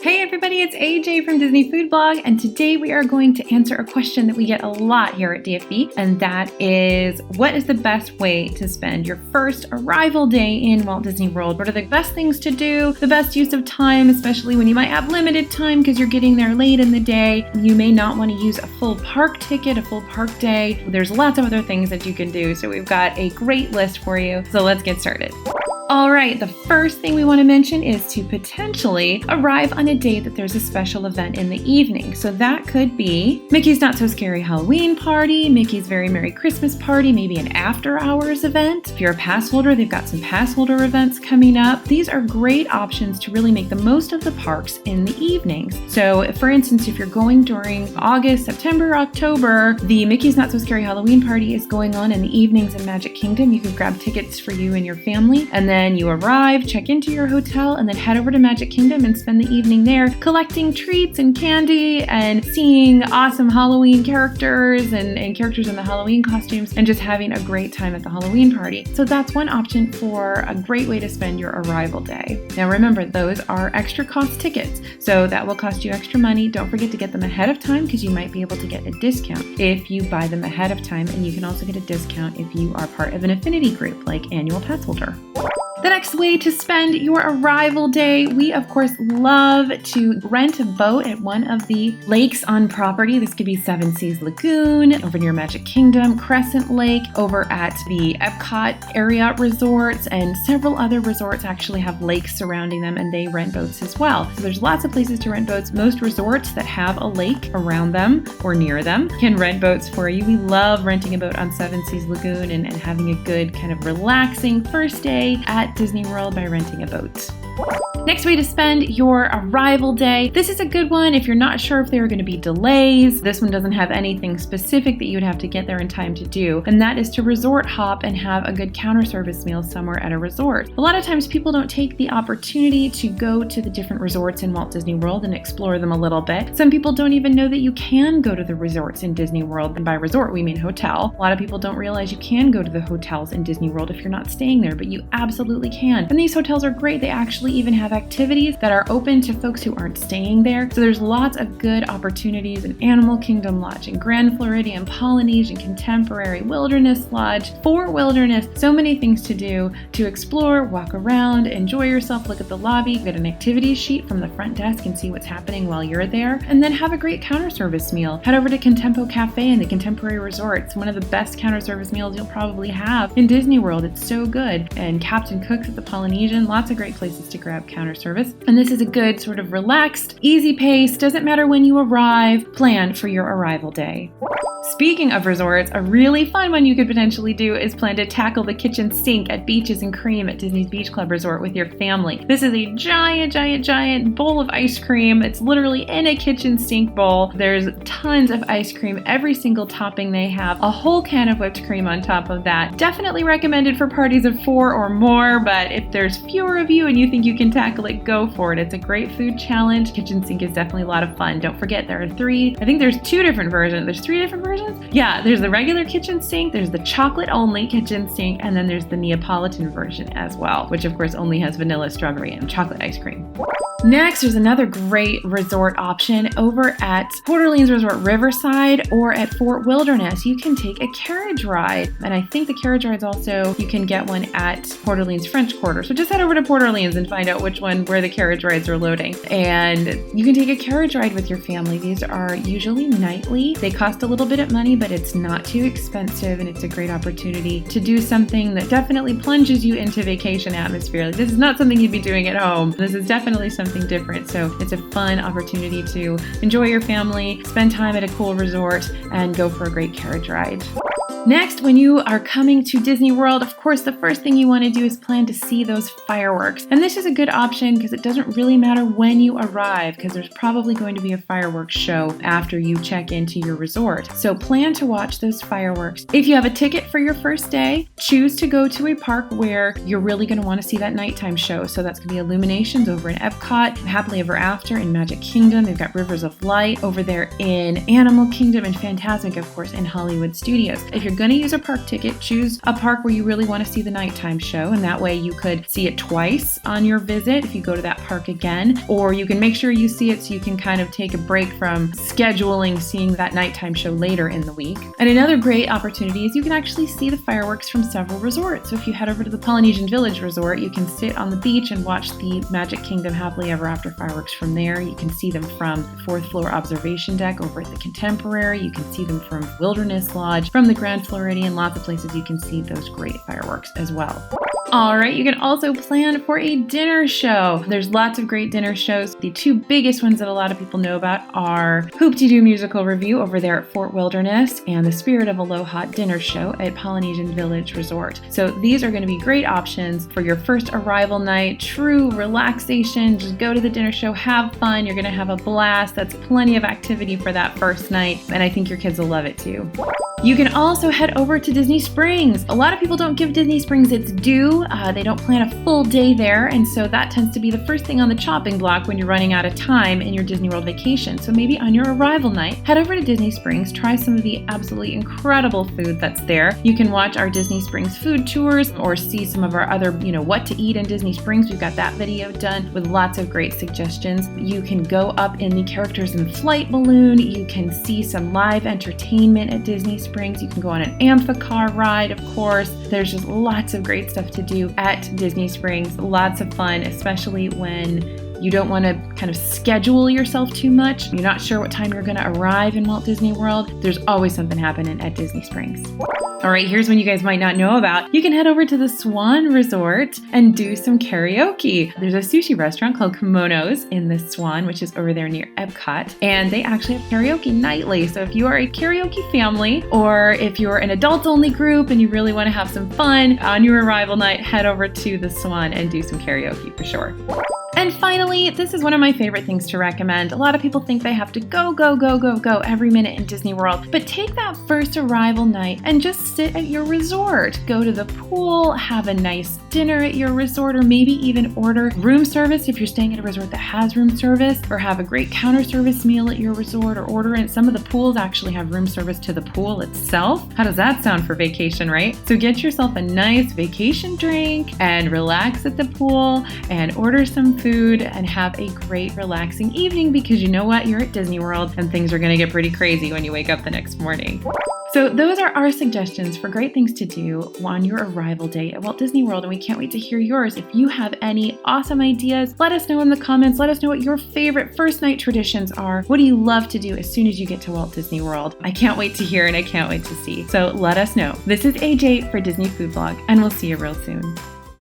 Hey everybody, it's AJ from Disney Food Blog, and today we are going to answer a question that we get a lot here at DFB, and that is, what is the best way to spend your first arrival day in Walt Disney World? What are the best things to do, the best use of time, especially when you might have limited time because you're getting there late in the day. You may not want to use a full park ticket, a full park day. There's lots of other things that you can do, so we've got a great list for you. So let's get started. All right, the first thing we want to mention is to potentially arrive on a day that there's a special event in the evening. So that could be Mickey's Not So Scary Halloween Party, Mickey's Very Merry Christmas Party, maybe an after-hours event. If you're a pass holder, they've got some pass holder events coming up. These are great options to really make the most of the parks in the evenings. So for instance, if you're going during August, September, October, the Mickey's Not So Scary Halloween Party is going on in the evenings in Magic Kingdom. You can grab tickets for you and your family, and then you arrive, check into your hotel, and then head over to Magic Kingdom and spend the evening there collecting treats and candy and seeing awesome Halloween characters and characters in the Halloween costumes and just having a great time at the Halloween party. So that's one option for a great way to spend your arrival day. Now remember, those are extra cost tickets, so that will cost you extra money. Don't forget to get them ahead of time because you might be able to get a discount if you buy them ahead of time, and you can also get a discount if you are part of an affinity group like annual pass holder. The next way to spend your arrival day, we of course love to rent a boat at one of the lakes on property. This could be Seven Seas Lagoon, over near Magic Kingdom, Crescent Lake, over at the Epcot area resorts, and several other resorts actually have lakes surrounding them and they rent boats as well. So there's lots of places to rent boats. Most resorts that have a lake around them or near them can rent boats for you. We love renting a boat on Seven Seas Lagoon and having a good kind of relaxing first day at Disney World by renting a boat. Next way to spend your arrival day. This is a good one if you're not sure if there are going to be delays. This one doesn't have anything specific that you would have to get there in time to do, and that is to resort hop and have a good counter service meal somewhere at a resort. A lot of times people don't take the opportunity to go to the different resorts in Walt Disney World and explore them a little bit. Some people don't even know that you can go to the resorts in Disney World, and by resort we mean hotel. A lot of people don't realize you can go to the hotels in Disney World if you're not staying there, but you absolutely can. And these hotels are great. They actually even have activities that are open to folks who aren't staying there. So there's lots of good opportunities in Animal Kingdom Lodge, and Grand Floridian, Polynesian, Contemporary, Wilderness Lodge, Fort Wilderness. So many things to do, to explore, walk around, enjoy yourself, look at the lobby, get an activities sheet from the front desk and see what's happening while you're there, and then have a great counter service meal. Head over to Contempo Cafe in the Contemporary Resort. It's one of the best counter service meals you'll probably have in Disney World. It's so good. And Captain Cook's at the Polynesian. Lots of great places to grab counter service. And this is a good sort of relaxed, easy pace, doesn't matter when you arrive, plan for your arrival day. Speaking of resorts, a really fun one you could potentially do is plan to tackle the kitchen sink at Beaches and Cream at Disney's Beach Club Resort with your family. This is a giant bowl of ice cream. It's literally in a kitchen sink bowl. There's tons of ice cream, every single topping they have, a whole can of whipped cream on top of that. Definitely recommended for parties of 4 or more, but if there's fewer of you and you think you can tackle it, go for it. It's a great food challenge. Kitchen sink is definitely a lot of fun. Don't forget, there are three different versions. There's 3 different versions? Yeah, there's the regular kitchen sink, there's the chocolate only kitchen sink, and then there's the Neapolitan version as well, which of course only has vanilla, strawberry, and chocolate ice cream. Next, there's another great resort option over at Port Orleans Resort Riverside or at Fort Wilderness. You can take a carriage ride, and I think the carriage rides also, you can get one at Port Orleans French Quarter. So just head over to Port Orleans and find out where the carriage rides are loading. And you can take a carriage ride with your family. These are usually nightly. They cost a little bit of money, but it's not too expensive, and it's a great opportunity to do something that definitely plunges you into vacation atmosphere. Like, this is not something you'd be doing at home. This is definitely something different. So it's a fun opportunity to enjoy your family, spend time at a cool resort, and go for a great carriage ride. Next, when you are coming to Disney World, of course, the first thing you want to do is plan to see those fireworks. And this is a good option because it doesn't really matter when you arrive, because there's probably going to be a fireworks show after you check into your resort. So plan to watch those fireworks. If you have a ticket for your first day, choose to go to a park where you're really going to want to see that nighttime show. So that's going to be Illuminations over in Epcot, Happily Ever After in Magic Kingdom. They've got Rivers of Light over there in Animal Kingdom, and Fantasmic, of course, in Hollywood Studios. If you're you're going to use a park ticket, choose a park where you really want to see the nighttime show, and that way you could see it twice on your visit if you go to that park again, or you can make sure you see it so you can kind of take a break from scheduling seeing that nighttime show later in the week. And another great opportunity is you can actually see the fireworks from several resorts. So if you head over to the Polynesian Village Resort, you can sit on the beach and watch the Magic Kingdom Happily Ever After fireworks from there. You can see them from the fourth floor observation deck over at the Contemporary. You can see them from Wilderness Lodge, from the Grand Floridian. Lots of places you can see those great fireworks as well. All right, you can also plan for a dinner show. There's lots of great dinner shows. The two biggest ones that a lot of people know about are Hoop-Dee-Doo Musical Review over there at Fort Wilderness and the Spirit of Aloha Dinner Show at Polynesian Village Resort. So these are going to be great options for your first arrival night, true relaxation. Just go to the dinner show, have fun. You're going to have a blast. That's plenty of activity for that first night, and I think your kids will love it too. You can also head over to Disney Springs. A lot of people don't give Disney Springs its due. They don't plan a full day there, and so that tends to be the first thing on the chopping block when you're running out of time in your Disney World vacation. So maybe on your arrival night, head over to Disney Springs, try some of the absolutely incredible food that's there. You can watch our Disney Springs food tours or see some of our other, what to eat in Disney Springs. We've got that video done with lots of great suggestions. You can go up in the Characters in Flight balloon. You can see some live entertainment at Disney Springs. You can go on an amphicar ride, of course. There's just lots of great stuff to do at Disney Springs. Lots of fun, especially when you don't want to kind of schedule yourself too much. You're not sure what time you're going to arrive in Walt Disney World. There's always something happening at Disney Springs. All right, here's one you guys might not know about. You can head over to the Swan Resort and do some karaoke. There's a sushi restaurant called Kimonos in the Swan, which is over there near Epcot, and they actually have karaoke nightly. So if you are a karaoke family, or if you're an adults-only group and you really want to have some fun on your arrival night, head over to the Swan and do some karaoke for sure. And finally, this is one of my favorite things to recommend. A lot of people think they have to go every minute in Disney World, but take that first arrival night and just sit at your resort. Go to the pool, have a nice dinner at your resort, or maybe even order room service if you're staying at a resort that has room service, or have a great counter service meal at your resort, or order in. Some of the pools actually have room service to the pool itself. How does that sound for vacation, right? So get yourself a nice vacation drink and relax at the pool and order some food and have a great relaxing evening, because you know what? You're at Disney World and things are going to get pretty crazy when you wake up the next morning. So those are our suggestions for great things to do on your arrival day at Walt Disney World, and we can't wait to hear yours. If you have any awesome ideas, let us know in the comments. Let us know what your favorite first night traditions are. What do you love to do as soon as you get to Walt Disney World? I can't wait to hear and I can't wait to see. So let us know. This is AJ for Disney Food Blog, and we'll see you real soon.